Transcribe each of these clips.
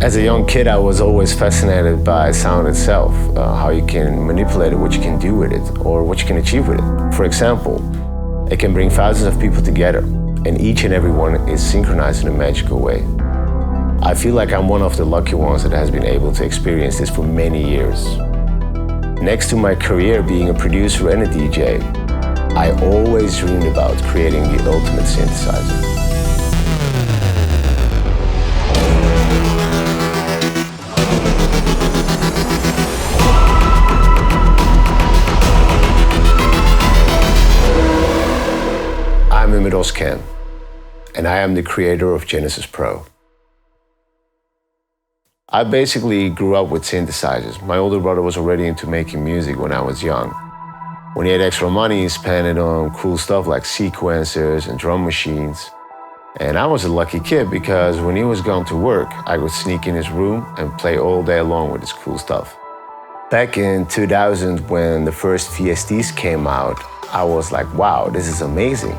As a young kid, I was always fascinated by sound itself, how you can manipulate it, what you can do with it, or what you can achieve with it. For example, it can bring thousands of people together, and each and every one is synchronized in a magical way. I feel like I'm one of the lucky ones that has been able to experience this for many years. Next to my career being a producer and a DJ, I always dreamed about creating the ultimate synthesizer. I'm Ummet Ozcan, and I am the creator of Genesis Pro. I basically grew up with synthesizers. My older brother was already into making music when I was young. When he had extra money, he spent it on cool stuff like sequencers and drum machines. And I was a lucky kid because when he was gone to work, I would sneak in his room and play all day long with his cool stuff. Back in 2000, when the first VSTs came out, I was like, wow, this is amazing.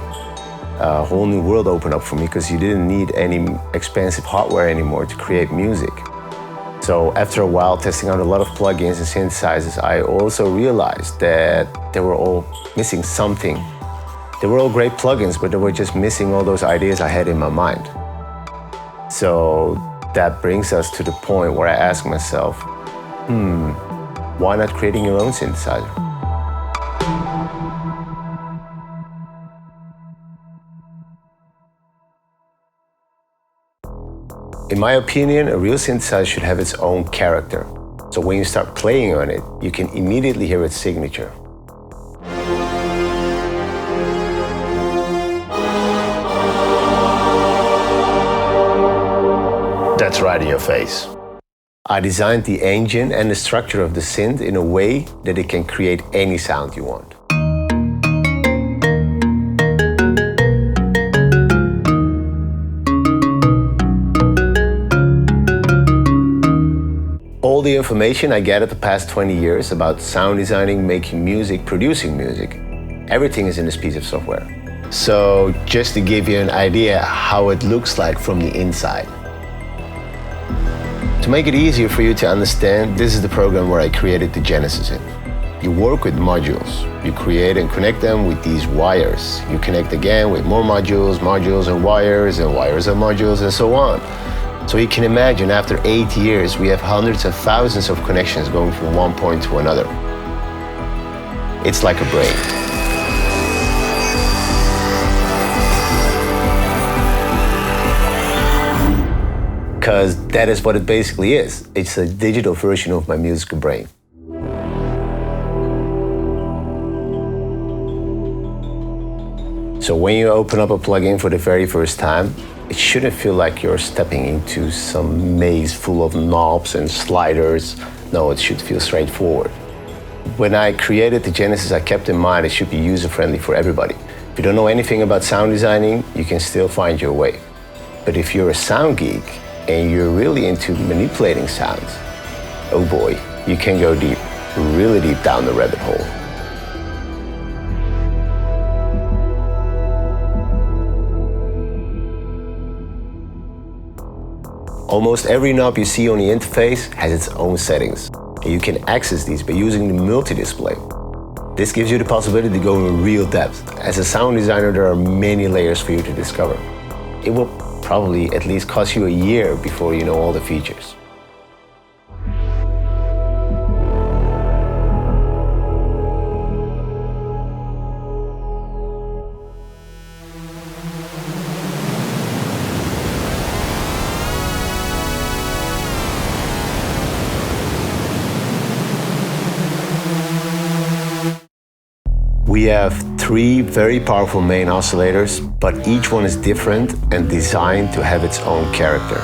A whole new world opened up for me because you didn't need any expensive hardware anymore to create music. So after a while testing out a lot of plugins and synthesizers, I also realized that they were all missing something. They were all great plugins, but they were just missing all those ideas I had in my mind. So that brings us to the point where I ask myself, why not creating your own synthesizer? In my opinion, a real synthesizer should have its own character. So when you start playing on it, you can immediately hear its signature. That's right in your face. I designed the engine and the structure of the synth in a way that it can create any sound you want. All the information I gathered the past 20 years about sound designing, making music, producing music, everything is in this piece of software. So just to give you an idea how it looks like from the inside. To make it easier for you to understand, this is the program where I created the Genesis in. You work with modules. You create and connect them with these wires. You connect again with more modules, modules and wires and modules and so on. So you can imagine after 8 years, we have hundreds of thousands of connections going from one point to another. It's like a brain. Because that is what it basically is. It's a digital version of my musical brain. So when you open up a plugin for the very first time, it shouldn't feel like you're stepping into some maze full of knobs and sliders. No, it should feel straightforward. When I created the Genesis, I kept in mind it should be user-friendly for everybody. If you don't know anything about sound designing, you can still find your way. But if you're a sound geek and you're really into manipulating sounds, oh boy, you can go deep, really deep down the rabbit hole. Almost every knob you see on the interface has its own settings, and you can access these by using the multi-display. This gives you the possibility to go in real depth. As a sound designer, there are many layers for you to discover. It will probably at least cost you a year before you know all the features. We have 3 very powerful main oscillators, but each one is different and designed to have its own character.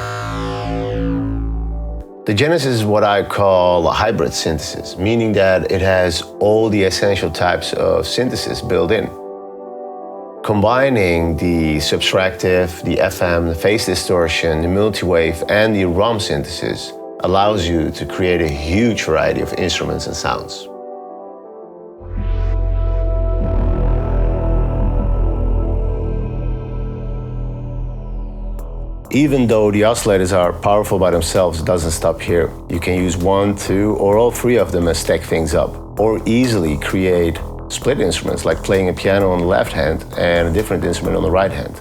The Genesis is what I call a hybrid synthesis, meaning that it has all the essential types of synthesis built in. Combining the subtractive, the FM, the phase distortion, the multi-wave, and the ROM synthesis allows you to create a huge variety of instruments and sounds. Even though the oscillators are powerful by themselves, it doesn't stop here. You can use one, two, or all three of them and stack things up, or easily create split instruments, like playing a piano on the left hand and a different instrument on the right hand.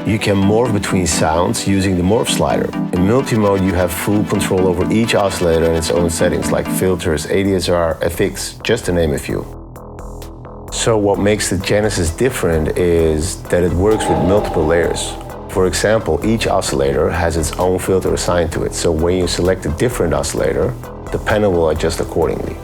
You can morph between sounds using the morph slider. In multi-mode, you have full control over each oscillator and its own settings, like filters, ADSR, FX, just to name a few. So what makes the Genesis different is that it works with multiple layers. For example, each oscillator has its own filter assigned to it, so when you select a different oscillator, the panel will adjust accordingly.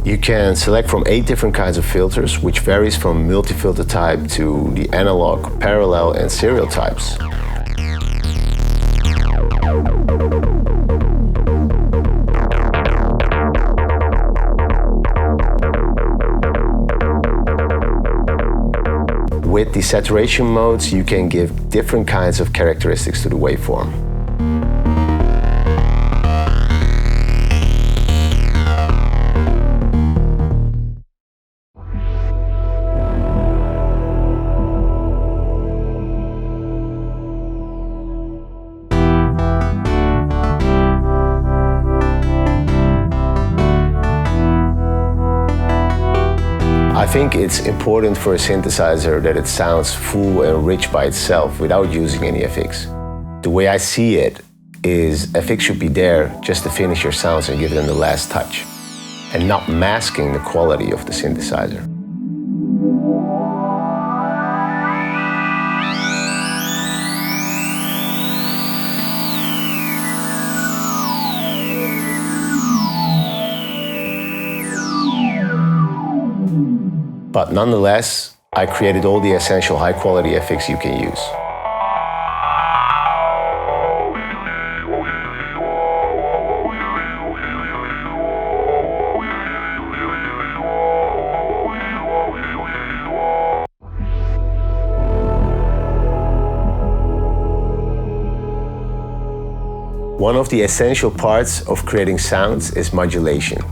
You can select from 8 different kinds of filters, which varies from multi-filter type to the analog, parallel, and serial types. With the saturation modes, you can give different kinds of characteristics to the waveform. I think it's important for a synthesizer that it sounds full and rich by itself without using any FX. The way I see it is FX should be there just to finish your sounds and give them the last touch, and not masking the quality of the synthesizer. But nonetheless, I created all the essential high-quality effects you can use. One of the essential parts of creating sounds is modulation.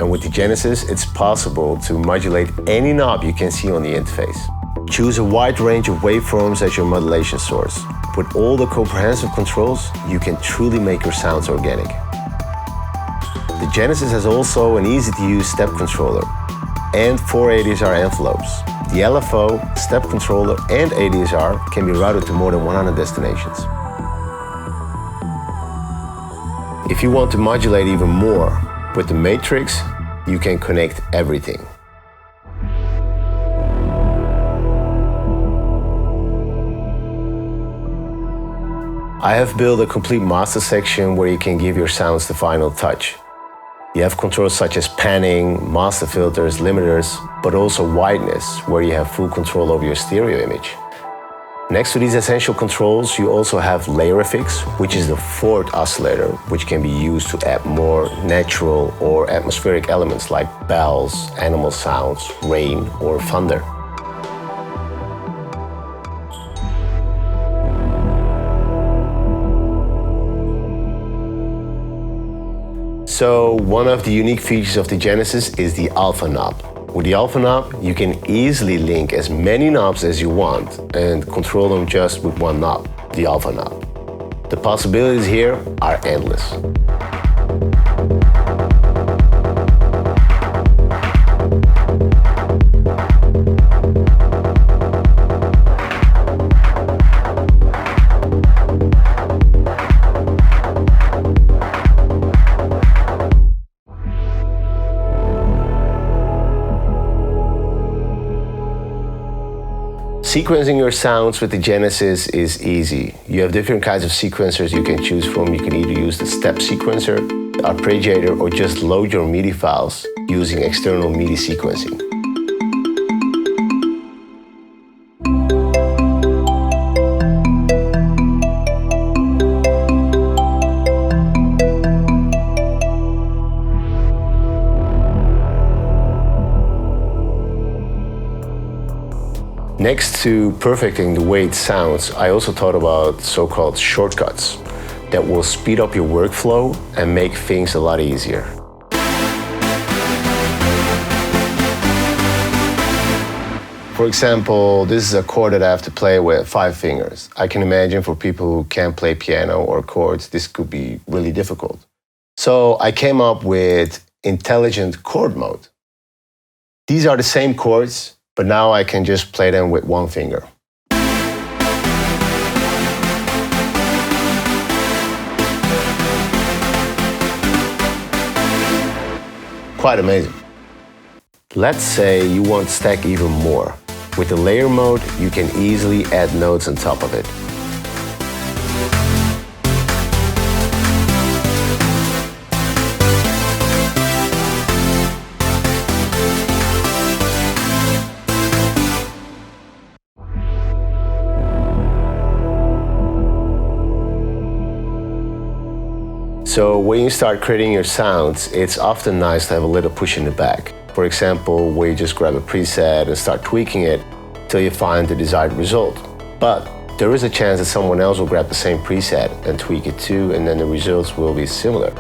And with the Genesis, it's possible to modulate any knob you can see on the interface. Choose a wide range of waveforms as your modulation source. With all the comprehensive controls, you can truly make your sounds organic. The Genesis has also an easy-to-use step controller and 4 ADSR envelopes. The LFO, step controller, and ADSR can be routed to more than 100 destinations. If you want to modulate even more, with the Matrix, you can connect everything. I have built a complete master section where you can give your sounds the final touch. You have controls such as panning, master filters, limiters, but also wideness, where you have full control over your stereo image. Next to these essential controls, you also have layer effects, which is the 4th oscillator, which can be used to add more natural or atmospheric elements like bells, animal sounds, rain, or thunder. So, one of the unique features of the Genesis is the alpha knob. With the alpha knob, you can easily link as many knobs as you want and control them just with one knob, the alpha knob. The possibilities here are endless. Sequencing your sounds with the Genesis is easy. You have different kinds of sequencers you can choose from. You can either use the step sequencer, the arpeggiator, or just load your MIDI files using external MIDI sequencing. Next to perfecting the way it sounds, I also thought about so-called shortcuts that will speed up your workflow and make things a lot easier. For example, this is a chord that I have to play with 5 fingers. I can imagine for people who can't play piano or chords, this could be really difficult. So I came up with intelligent chord mode. These are the same chords, but now I can just play them with 1 finger. Quite amazing. Let's say you want to stack even more. With the layer mode, you can easily add notes on top of it. So when you start creating your sounds, it's often nice to have a little push in the back. For example, where you just grab a preset and start tweaking it till you find the desired result. But there is a chance that someone else will grab the same preset and tweak it too, and then the results will be similar.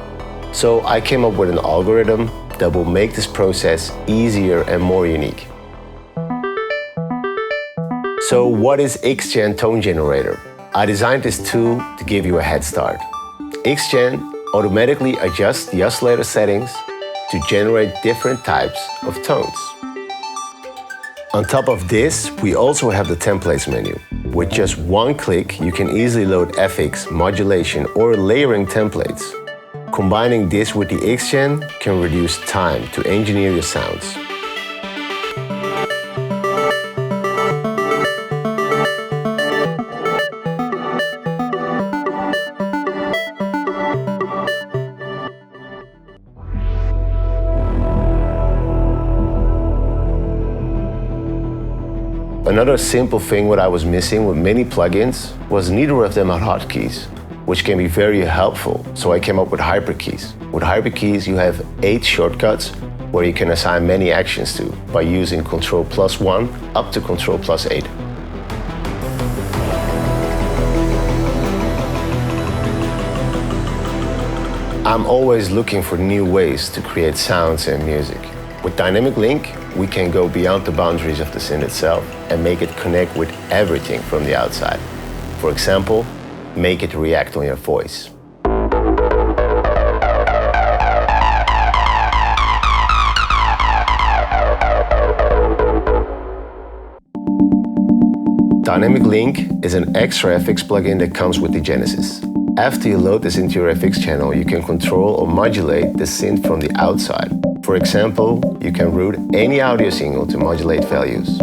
So I came up with an algorithm that will make this process easier and more unique. So what is Exgen Tone Generator? I designed this tool to give you a head start. Exgen automatically adjusts the oscillator settings to generate different types of tones. On top of this, we also have the templates menu. With just 1 click, you can easily load FX, modulation, or layering templates. Combining this with the Exgen can reduce time to engineer your sounds. Another simple thing what I was missing with many plugins was neither of them had hotkeys, which can be very helpful, so I came up with Hyperkeys. With Hyperkeys, you have 8 shortcuts where you can assign many actions to by using Ctrl+1 up to Ctrl+8. I'm always looking for new ways to create sounds and music. With Dynamic Link, we can go beyond the boundaries of the synth itself and make it connect with everything from the outside. For example, make it react on your voice. Dynamic Link is an extra FX plugin that comes with the Genesis. After you load this into your FX channel, you can control or modulate the synth from the outside. For example, you can route any audio signal to modulate values.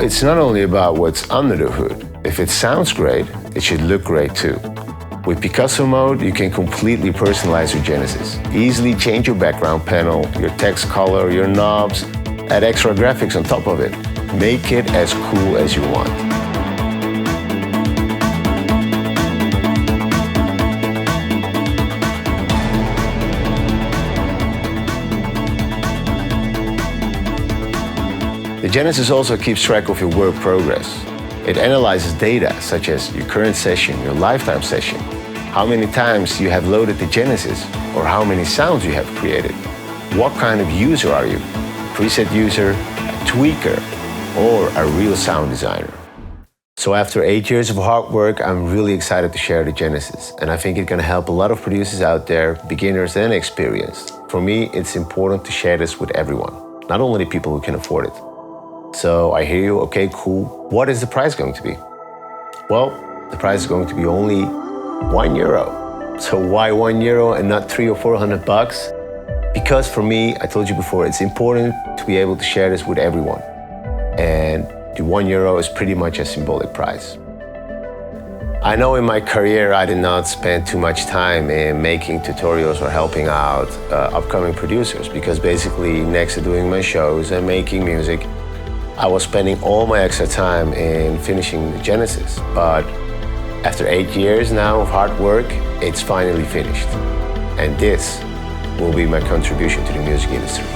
It's not only about what's under the hood. If it sounds great, it should look great too. With Picasso Mode, you can completely personalize your Genesis. Easily change your background panel, your text color, your knobs, add extra graphics on top of it. Make it as cool as you want. The Genesis also keeps track of your work progress. It analyzes data such as your current session, your lifetime session, how many times you have loaded the Genesis, or how many sounds you have created. What kind of user are you? A preset user, a tweaker, or a real sound designer? So after 8 years of hard work, I'm really excited to share the Genesis, and I think it's gonna help a lot of producers out there, beginners and experienced. For me, it's important to share this with everyone. not only the people who can afford it. So I hear you, okay, cool. What is the price going to be? Well, the price is going to be only €1. So why €1 and not 300 or 400 bucks? Because for me, I told you before, it's important to be able to share this with everyone. And the €1 is pretty much a symbolic price. I know in my career, I did not spend too much time in making tutorials or helping out upcoming producers, because basically next to doing my shows and making music, I was spending all my extra time in finishing the Genesis. But after 8 years now of hard work, it's finally finished. And this will be my contribution to the music industry.